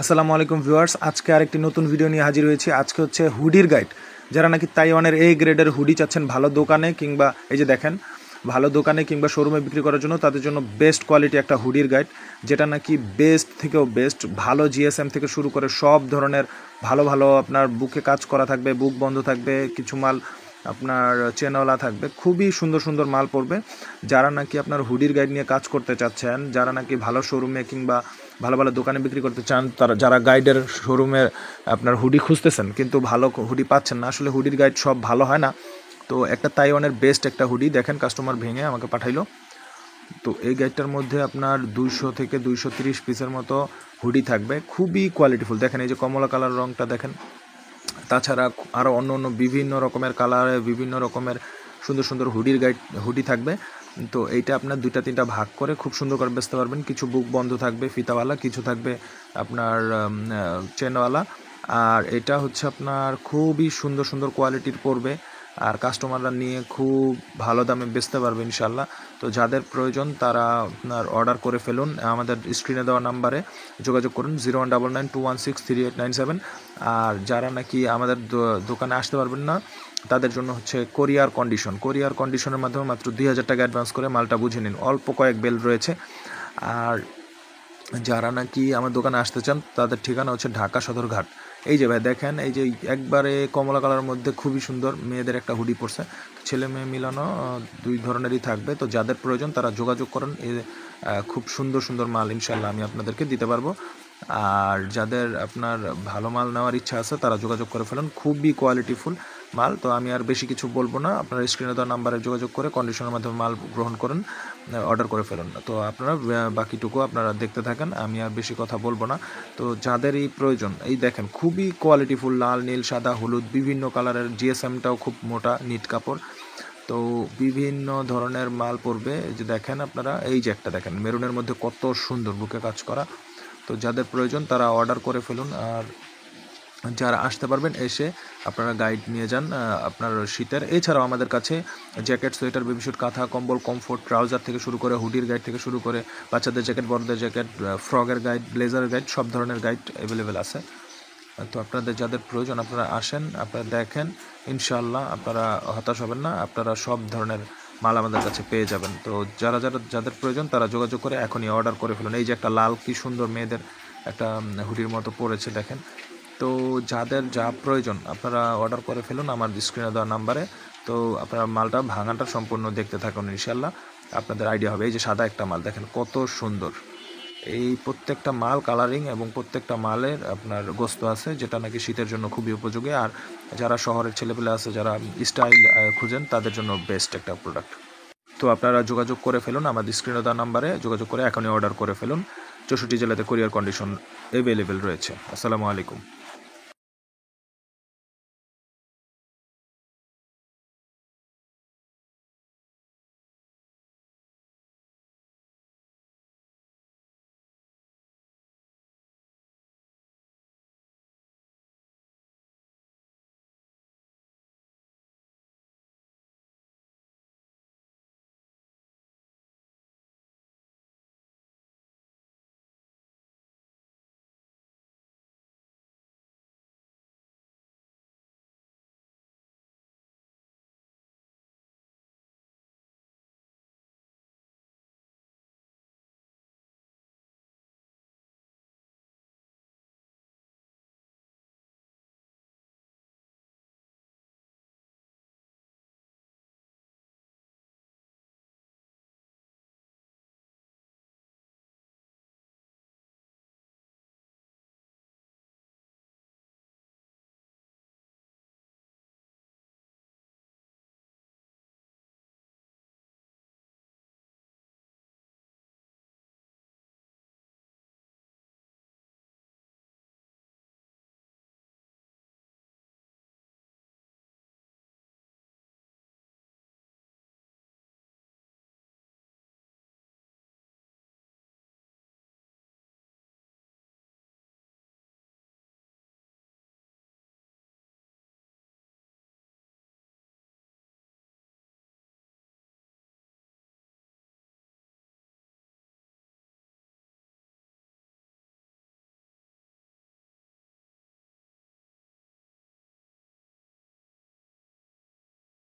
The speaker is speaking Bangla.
আসসালামু আলাইকুম ভিউয়ার্স, আজকে আরেকটি নতুন ভিডিও নিয়ে হাজির হয়েছি। আজকে হচ্ছে হুডির গাইড। যারা নাকি তাইওয়ানের এই গ্রেডের হুডি চাচ্ছেন ভালো দোকানে কিংবা এই যে দেখেন ভালো দোকানে কিংবা শোরুমে বিক্রি করার জন্য, তাদের জন্য বেস্ট কোয়ালিটি একটা হুডির গাইড, যেটা নাকি বেস্ট থেকেও বেস্ট। ভালো জিএসএম থেকে শুরু করে সব ধরনের ভালো ভালো আপনার বুকে কাজ করা থাকবে, বুক বন্ধ থাকবে, কিছু মাল আপনার চেনওয়ালা থাকবে, খুবই সুন্দর সুন্দর মাল পড়বে। যারা নাকি আপনার হুডির গাইড নিয়ে কাজ করতে চাচ্ছেন, যারা নাকি ভালো শোরুমে কিংবা ভালো ভালো দোকানে বিক্রি করতে চান, তারা যারা গাইডের শোরুমে আপনার হুডি খুঁজতেছেন কিন্তু ভালো হুডি পাচ্ছেন না, আসলে হুডির গাইড সব ভালো হয় না। তো একটা তাইওয়ানের বেস্ট একটা হুডি দেখেন, কাস্টমার ভেঙে আমাকে পাঠাইলো। তো এই গাইডটার মধ্যে আপনার 200 থেকে 230 পিসের মতো হুডি থাকবে, খুবই কোয়ালিটিফুল। দেখেন এই যে কমলা কালার রঙটা দেখেন, তাছাড়া আরও অন্য অন্য বিভিন্ন রকমের কালারে বিভিন্ন রকমের সুন্দর সুন্দর হুডি থাকবে। তো এইটা আপনার 2-3টা ভাগ করে খুব সুন্দর করে বেচতে পারবেন। কিছু বুক বন্ধ থাকবে ফিতাওয়ালা, কিছু থাকবে আপনার চেনওয়ালা। আর এটা হচ্ছে আপনার খুবই সুন্দর সুন্দর কোয়ালিটির পড়বে, আর কাস্টমাররা নিয়ে খুব ভালো দামে বেচতে পারবে ইনশাল্লাহ। তো যাদের প্রয়োজন তারা আপনার অর্ডার করে ফেলুন, আমাদের স্ক্রিনে দেওয়া নাম্বারে যোগাযোগ করুন 0199216387। আর যারা নাকি আমাদের দোকানে আসতে পারবেন না, তাদের জন্য হচ্ছে কোরিয়ার কন্ডিশনের মাধ্যমে মাত্র 2000 টাকা অ্যাডভান্স করে মালটা বুঝে নিন। অল্প কয়েক বেল রয়েছে। আর যারা নাকি আমার দোকানে আসতে চান, তাদের ঠিকানা হচ্ছে ঢাকা সদরঘাট। এই যে ভাই দেখেন, এই যে একবারে কমলা কালারের মধ্যে খুবই সুন্দর মেয়েদের একটা হুডি পরছে, ছেলে মেয়ে মিলানো দুই ধরনেরই থাকবে। তো যাদের প্রয়োজন তারা যোগাযোগ করুন, খুব সুন্দর সুন্দর মাল ইনশাল্লাহ আমি আপনাদেরকে দিতে পারবো। আর যাদের আপনার ভালো মাল নেওয়ার ইচ্ছা আছে তারা যোগাযোগ করে ফেলুন, খুবই কোয়ালিটিফুল মাল। তো আমি আর বেশি কিছু বলবো না, আপনারা স্ক্রিনে দেওয়া নাম্বারে যোগাযোগ করে কন্ডিশনের মাধ্যমে মাল গ্রহণ করুন, অর্ডার করে ফেলুন। তো আপনারা বাকিটুকু আপনারা দেখতে থাকেন, আমি আর বেশি কথা বলবো না। তো যাদের এই প্রয়োজন, এই দেখেন খুবই কোয়ালিটিফুল লাল নীল সাদা হলুদ বিভিন্ন কালারের, জিএসএমটাও খুব মোটা নিট কাপড়। তো বিভিন্ন ধরনের মাল পড়বে। এই যে দেখেন আপনারা, এই যে একটা দেখেন মেরুনের মধ্যে কত সুন্দর বুকে কাজ করা। তো যাদের প্রয়োজন তারা অর্ডার করে ফেলুন। আর যারা আসতে পারবেন এসে আপনারা গাইড নিয়ে যান আপনার শীতের। এছাড়াও আমাদের কাছে জ্যাকেট, সোয়েটার, বেবিস্যুট, কাঁথা, কম্বল, কমফোর্ট, ট্রাউজার থেকে শুরু করে হুডির গাইড থেকে শুরু করে বাচ্চাদের জ্যাকেট, বড়দের জ্যাকেট, ফ্রগের গাইড, ব্লেজারের গাইড, সব ধরনের গাইড অ্যাভেলেবেল আছে। তো আপনাদের যাদের প্রয়োজন আপনারা আসেন, আপনারা দেখেন, ইনশাআল্লাহ আপনারা হতাশ হবেন না, আপনারা সব ধরনের মাল আমাদের কাছে পেয়ে যাবেন। তো যাদের প্রয়োজন তারা যোগাযোগ করে এখনই অর্ডার করে ফেলুন। এই যে একটা লাল কি সুন্দর মেয়েদের একটা হুডির মতো পড়েছে দেখেন। তো যাদের যা প্রয়োজন আপনারা অর্ডার করে ফেলুন আমার স্ক্রিনে দেওয়া নাম্বারে। তো আপনারা মালটা ভাঙাটা সম্পূর্ণ দেখতে থাকুন, ইনশাল্লাহ আপনাদের আইডিয়া হবে। এই যে সাদা একটা মাল দেখেন কত সুন্দর, এই প্রত্যেকটা মাল কালারিং এবং প্রত্যেকটা মালের আপনার গোস্ত আছে, যেটা নাকি শীতের জন্য খুবই উপযোগী। আর যারা শহরের ছেলেপেলে আছে, যারা স্টাইল খুঁজেন, তাদের জন্য বেস্ট একটা প্রোডাক্ট। তো আপনারা যোগাযোগ করে ফেলুন আমাদের স্ক্রিনে দেওয়া নাম্বারে যোগাযোগ করে এখনই অর্ডার করে ফেলুন। 64 জেলাতে কুরিয়ার কন্ডিশন অ্যাভেলেবেল রয়েছে। আসসালামু আলাইকুম।